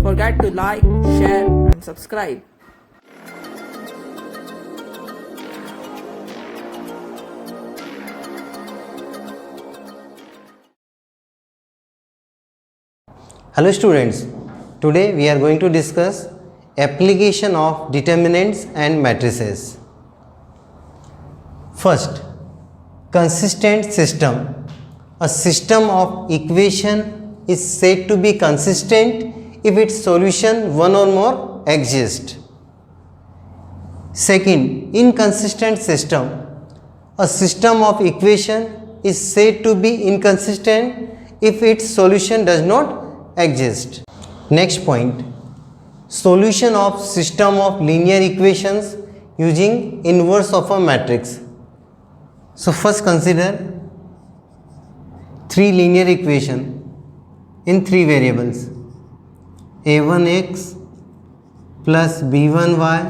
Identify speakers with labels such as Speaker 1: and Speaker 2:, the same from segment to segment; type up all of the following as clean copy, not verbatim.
Speaker 1: forget to like, share and subscribe.
Speaker 2: Hello students, today we are going to discuss application of determinants and matrices. First, consistent system. A system of equation is said to be consistent if its solution one or more exists. Second, inconsistent system. A system of equation is said to be inconsistent if its solution does not exist. Next point, solution of system of linear equations using inverse of a matrix. So first consider three linear equation in three variables: a1x plus b1y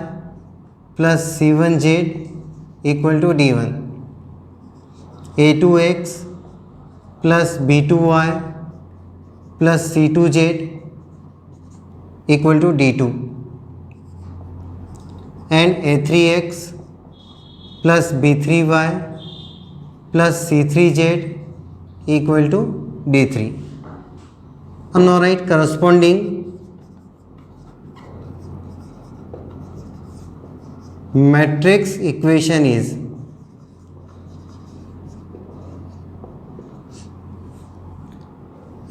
Speaker 2: plus c1z equal to d1, a2x plus b2y plus c2z equal to d2, and a3x plus b3y plus c3z equal to d3. And now write corresponding matrix equation is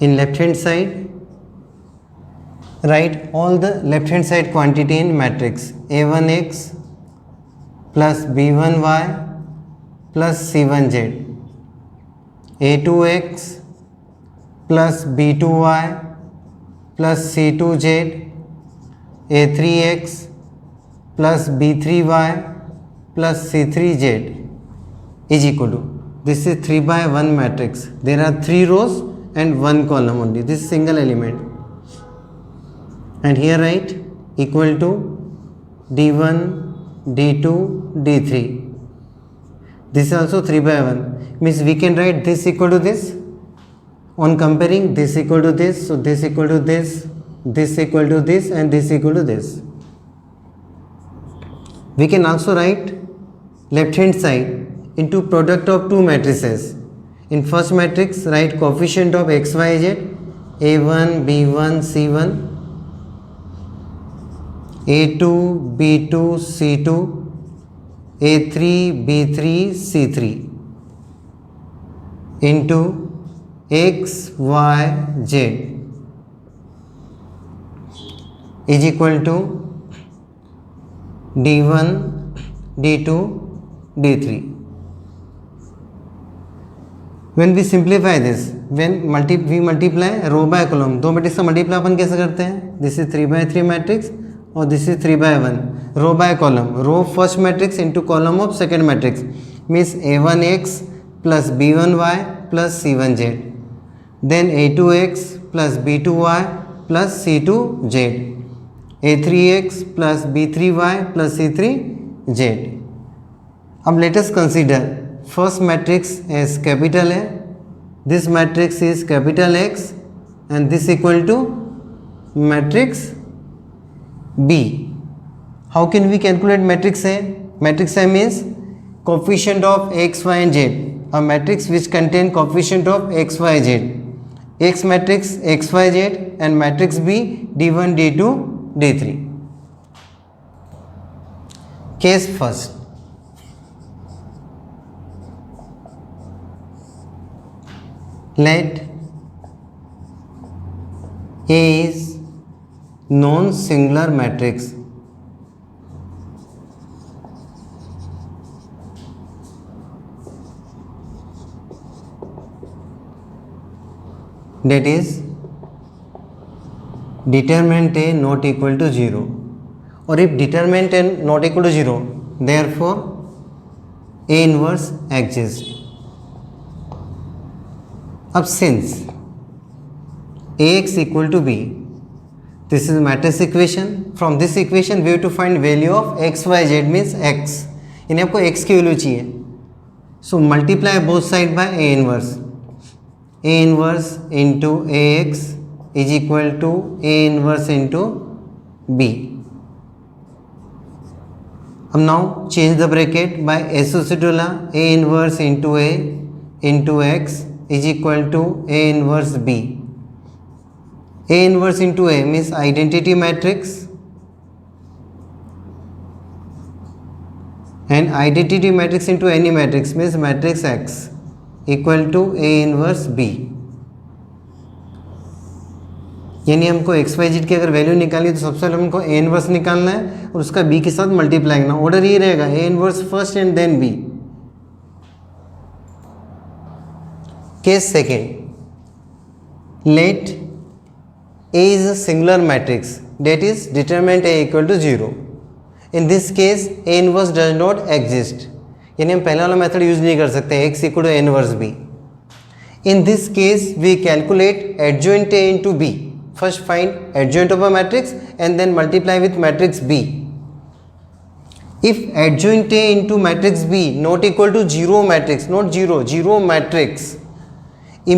Speaker 2: in left hand side. Write all the left hand side quantity in matrix: a1x plus b1y plus c1z, a2x plus b2y plus c2z, a3x plus b3y plus c3z is equal to, this is 3 by 1 matrix. There are 3 rows and 1 column only. This is single element. And here write equal to d1, d2, d3. This is also 3 by 1. Means we can write this equal to this. On comparing, this equal to this. So this equal to this, this equal to this, and this equal to this. We can also write left hand side into product of two matrices. In first matrix, write coefficient of x, y, z, a1, b1, c1, a2, b2, c2, a3, b3, c3 into x, y, z is equal to d1, d2, d3. When we simplify this, when we multiply row by column, दो matrix का multiply अपन कैसे करते हैं? This is 3 by 3 matrix और this is 3 by 1. Row by column, row first matrix into column of second matrix means a1x plus b1y plus c1z, then a2x plus b2y plus c2z, a3x plus b3y plus c3z. अब let us consider first matrix as capital A, this matrix is capital X, and this equal to matrix B. How can we calculate matrix A? Matrix A means coefficient of x, y and z. A matrix which contain coefficient of x, y, z. X matrix x, y, z, and matrix B d1, d2, d3. Case first. Let A is non-singular matrix that is determinant A not equal to 0, or if determinant A not equal to 0, therefore A inverse exists. अब since Ax equal to B, this is matrix equation. From this equation we have to find value of x, y, z means x. इन्हें आपको x की value चाहिए. So multiply both side by A inverse. A inverse into Ax is equal to A inverse into B. अब now change the bracket by associative law. A inverse into A into x is equal to A inverse B. A inverse into A means identity matrix, and identity matrix into any matrix means matrix X equal to A inverse B. यानी हमको x Y Z की अगर value निकालनी है तो सबसे पहले हमको ए इनवर्स निकालना है और उसका बी के साथ मल्टीप्लाई करना. ऑर्डर ये रहेगा A inverse first and then B. Case second, let A is a singular matrix, that is determinant A equal to 0. In this case A inverse does not exist, यानी हम पहला वाला method use नहीं कर सकते x equal to A inverse B. In this case we calculate adjoint A into B. First find adjoint of a matrix and then multiply with matrix B. If adjoint A into matrix B not equal to 0 matrix, not 0, 0 matrix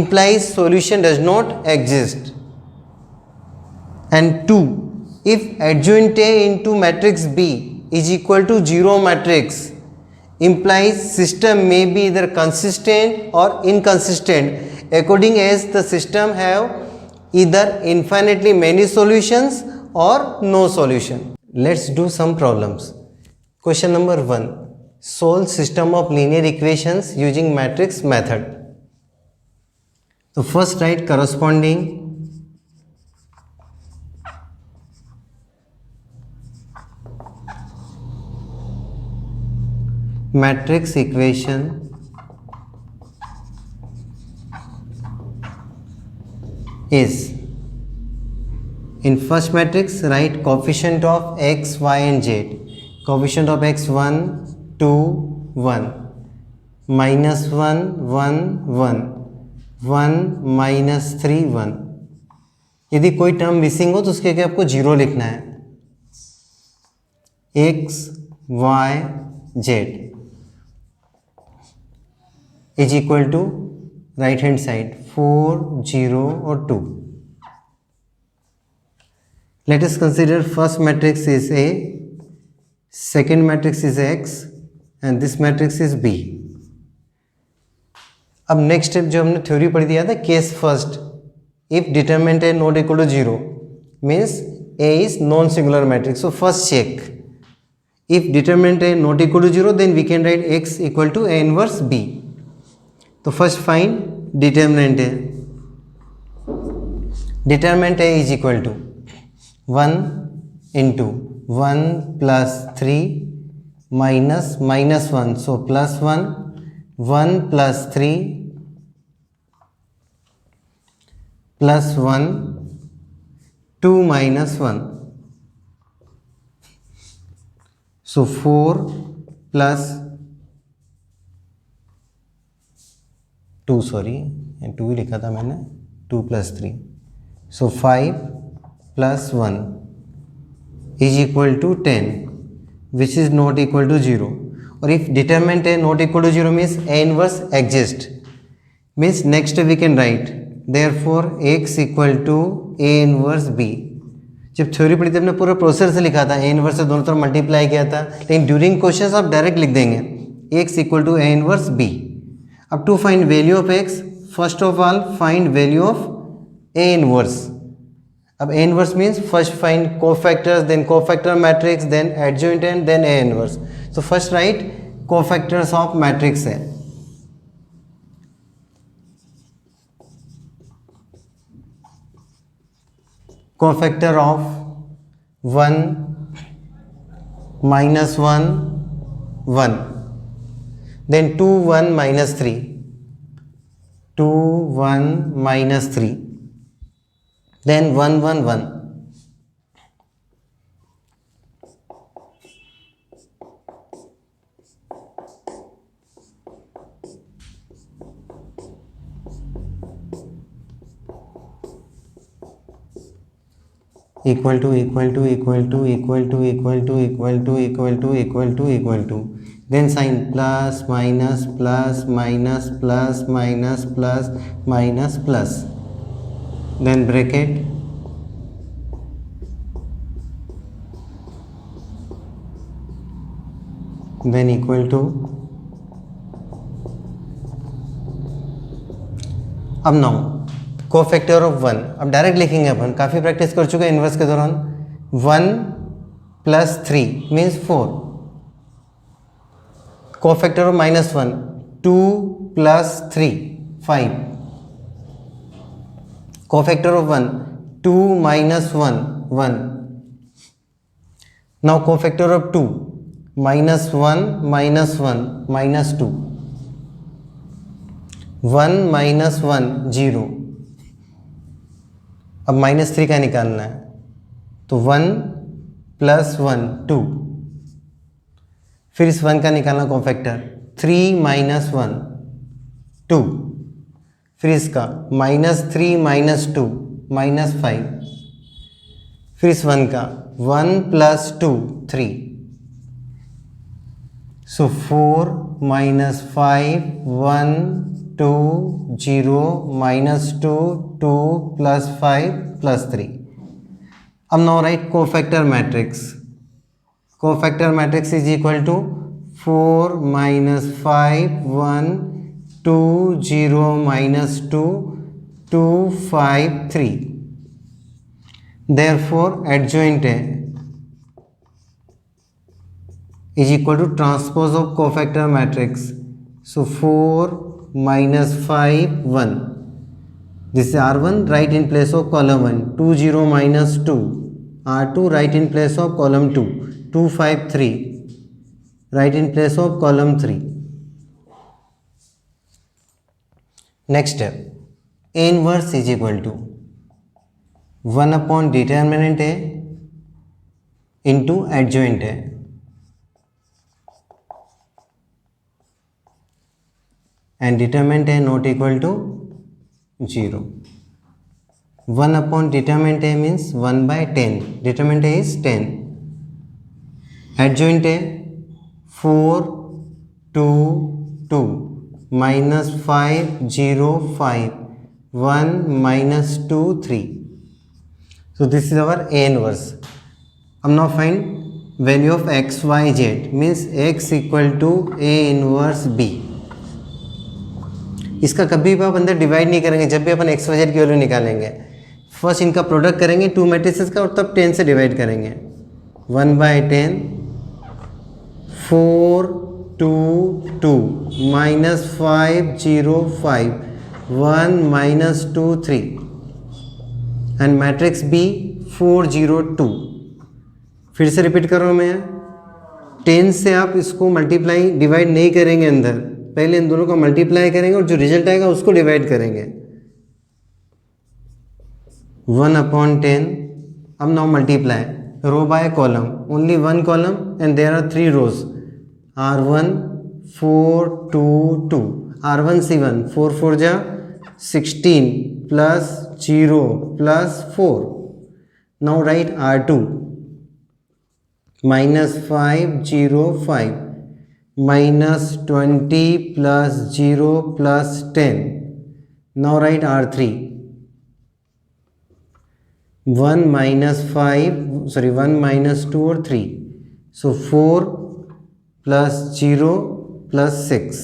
Speaker 2: implies solution does not exist. And 2, if adjoint A into matrix B is equal to 0 matrix implies system may be either consistent or inconsistent according as the system have either infinitely many solutions or no solution. Let's do some problems. Question number 1, solve system of linear equations using matrix method. So first write corresponding matrix equation is, in first matrix write coefficient of x, y and z. Coefficient of x 1, 2, 1, minus 1, 1, 1, 1, minus 3, 1. यदि कोई term missing हो तो उसके आगे आपको 0 लिखना है. x, y, z is equal to right hand side 4, 0 or 2. Let us consider first matrix is A, second matrix is X and this matrix is B. अब नेक्स्ट स्टेप जो हमने थ्योरी पढ़ी दिया था case first, if determinant A not equal to 0 means A is non singular matrix. So first check, if determinant A not equal to 0 then we can write x equal to A inverse B. तो first find determinant A. Determinant A is equal to 1 into 1 plus 3 minus minus 1, so plus 1, 1 plus 3 plus 1, 2 minus 1, so 4 plus 2, sorry 2 ही लिखा था मैंने, 2 plus 3, so 5 plus 1 is equal to 10 which is not equal to 0. और if determinant A not equal to 0 means A inverse exists, means next we can write therefore x equal to A inverse B. जब theory पढ़ी थी हमने पूरा process से लिखा था, A inverse से दोनों तरफ मल्टीप्लाई किया था, लेकिन ड्यूरिंग क्वेश्चन आप डायरेक्ट लिख देंगे x equal to A inverse B. अब to find value of x, first of all find value of A inverse. अब A inverse means first find cofactors, then cofactor matrix, then adjoint, then A inverse. So first write cofactors of matrix है. Cofactor of 1 minus 1 1, then 2 1 minus 3, 2 1 minus 3, then 1 1 1, equal to equal to equal to equal to equal to equal to equal to equal to equal to, then sign plus minus plus minus plus minus plus minus plus. then bracket, then equal to, अब now cofactor of 1, अब direct लिखेंगे अपन, काफ़ी practice कर चुके हैं inverse के दौरान। 1 + 3 means 4, cofactor of -1 2 + 3 5, cofactor of 1 2 - 1 1, now cofactor of 2 -1 -1 -2, 1 - 1 0, अब -3 का निकालना है तो 1 + 1 2, फिर इस 1 का निकालना कोफैक्टर, 3 - 1 2, फिर इसका -3 - 2 -5, फिर इस 1 का 1 + 2 3, so 4 - 5 1 2 0 -2 2 + 5 + 3. अब now write cofactor matrix. Cofactor matrix is equal to 4 - 5 1 2 0 -2 2 5 3. Therefore adjoint is equal to transpose of cofactor matrix. So 4 - 5 1, this is R1, write in place of column 1, 2 0 -2, R2 write in place of column 2, 2 5 3 write in place of column 3. Next step, A inverse is equal to 1 upon determinant A into adjoint A, and determinant A not equal to 0. 1 upon determinant A means 1/10, determinant A is 10. Adjoint A 4 2 2 -5 0 5 1 -2 3. So this is our A inverse. Now find value of x y z, means x equal to A inverse B. इसका कभी भी आप अंदर divide नहीं करेंगे, जब भी अपन x Y Z की वैल्यू निकालेंगे फर्स्ट इनका प्रोडक्ट करेंगे 2 मैट्रिसेस का और तब 10 से डिवाइड करेंगे। 1/10 4 2 2 -5 0 5 1 -2 3 एंड मैट्रिक्स बी 4 0 2। फिर से रिपीट कर रहा हूँ मैं, 10 से आप इसको मल्टीप्लाई डिवाइड नहीं करेंगे अंदर, पहले इन दोनों का मल्टीप्लाई करेंगे और जो रिजल्ट आएगा उसको डिवाइड करेंगे। 1/10, अब now multiply row by column, only 1 column and there are 3 rows, R1 4 2 2, R1 C1 4 4 जा 16 + 0 + 4. Now right R2 -5 0 5 -20 + 0 + 10. Now write R3 1 -2 और 3, so 4 + 0 + 6,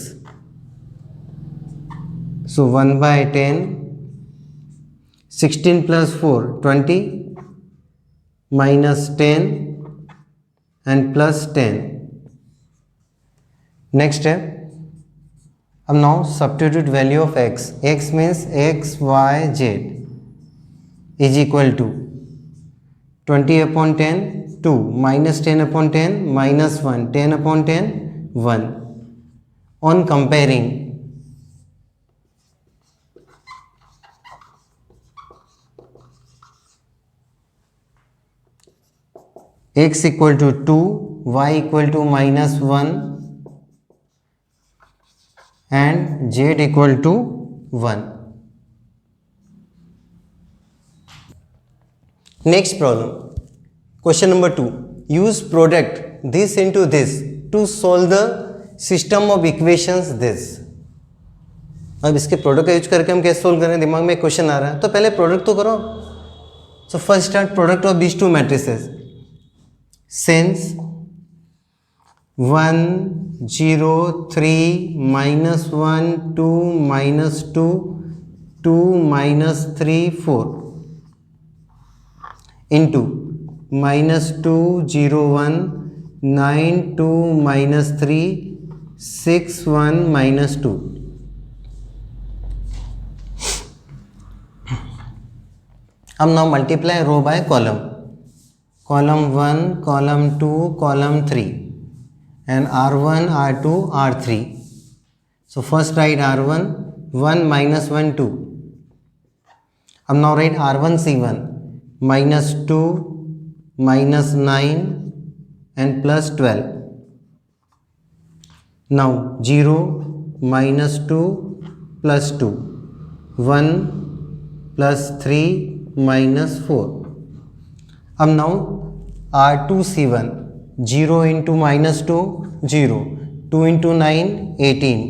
Speaker 2: so 1/10 16 + 4 20 -10 and +10. Next step, अब now substitute value of x. X means x y z is equal to 20/10 2 -10/10 -1 10/10 1. On comparing, x equal to 2 y equal to -1 and z equal to 1. Next problem, question number 2. Use product this into this to solve the system of equations this. अब इसके product का use करके हम कैसे solve करें, दिमाग में question आ रहा है तो पहले प्रोडक्ट तो करो। So first start product of these two matrices. Since 1 0 3 -1 2 -2 2 -3 4 into -2 0 1 9 2 -3 6 1 -2। अब now multiply row by column, column 1 column 2 column 3 and r1 r2 r3. So first write r1 1 -1 2. अब now write r1 c1 -2 -9 and +12. Now 0 -2 +2 1 +3 -4. अब now r2 c1 0 into -2 0 2 into 9 18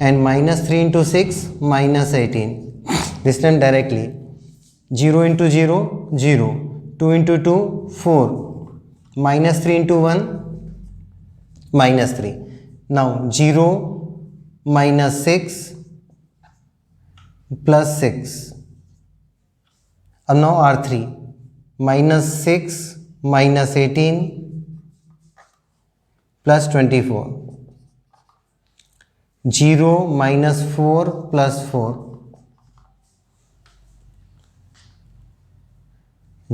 Speaker 2: and -3 into 6 -18. This time directly 0 into 0 0 2 into 2 4 -3 into 1 -3. Now 0 -6 +6. अब now r3 -6 -18 +24 0 -4 +4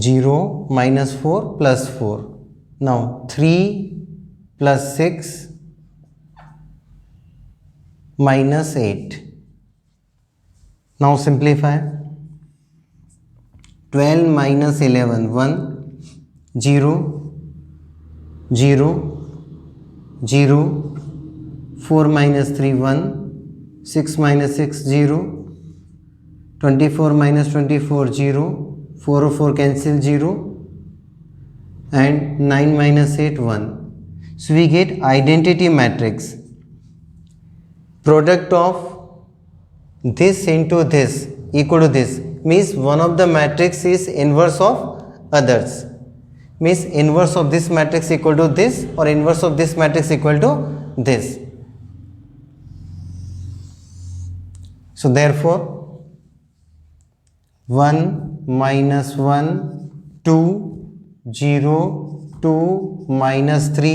Speaker 2: 0 -4 +4. Now 3 +6 -8. Now simplify 12 -11 1 0 0 0 4 -3 1 6 -6 0 24 -24 0 4 4 cancel 0 and 9 -8 1. So we get identity matrix. Product of this into this equal to this means one of the matrix is inverse of others, means inverse of this matrix equal to this or inverse of this matrix equal to this. So therefore 1 -1 2 0 2 -3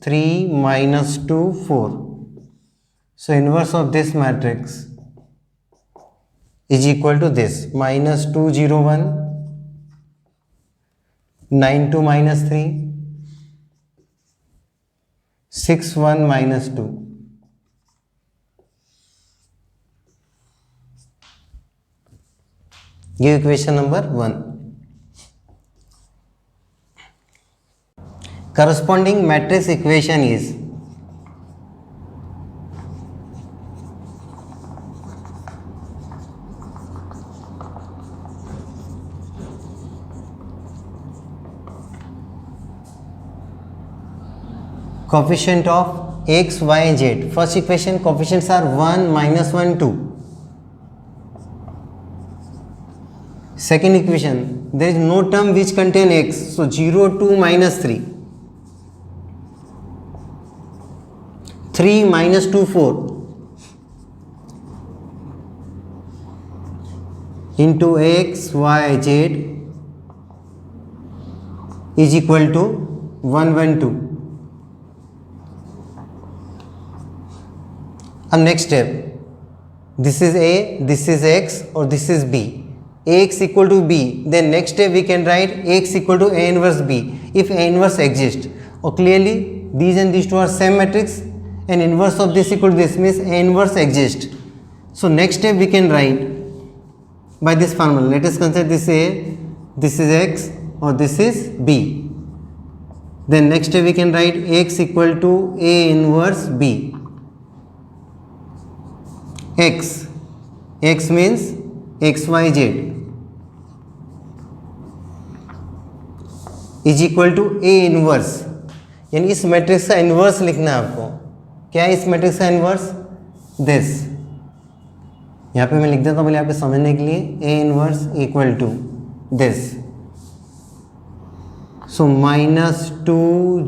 Speaker 2: 3 -2 4. So inverse of this matrix is equal to this -2 0 1 9 2 -3 6 1 -2. ये equation number 1. Corresponding matrix equation is coefficient of x, y, z. First equation coefficients are 1 -1 2. Second equation there is no term which contain x, so 0 2 -3 3 -2 4 into x y z is equal to 1 1 2. अब next step, this is a, this is x or this is b. Ax equal to b, then next step we can write x equal to a inverse b if a inverse exists. Or clearly these and these two are same matrix and inverse of this equal to this means a inverse exists. So next step we can write by this formula. Let us consider this a, this is x or this is b. Then next step we can write x equal to a inverse b. X means x y z is equal to A inverse, यानी इस matrix का inverse लिखना है आपको. क्या है इस matrix का इनवर्स? दिस. यहाँ पे मैं लिख देता हूँ पहले आपके समझने के लिए, A inverse equal to this, so minus 2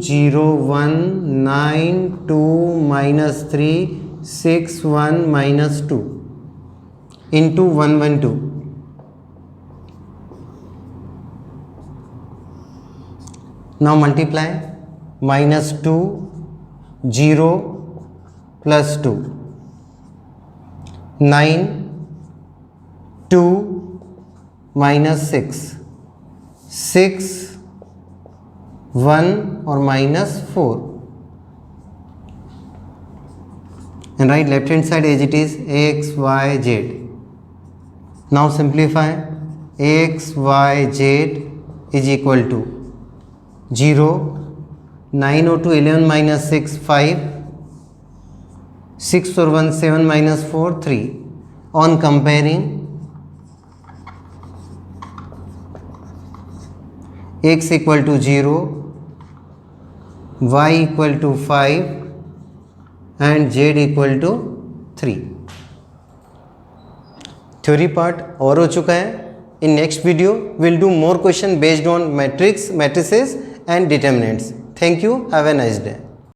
Speaker 2: 0 1 9 2 minus 3 6 1 minus 2 into 1 1 2. Now multiply minus 2 0 plus 2 9 2 minus 6 6 1 or minus 4, and write left hand side as it is x y z. Now simplify, x y z is equal to 0 9 और 2 11 minus 6 5 6 और 1 7 minus 4 3. On comparing, x equal to 0, y equal to 5 and z equal to 3. Theory part और हो चुका है. In next video, we'll do more question based on matrices and determinants. Thank you. Have a nice day.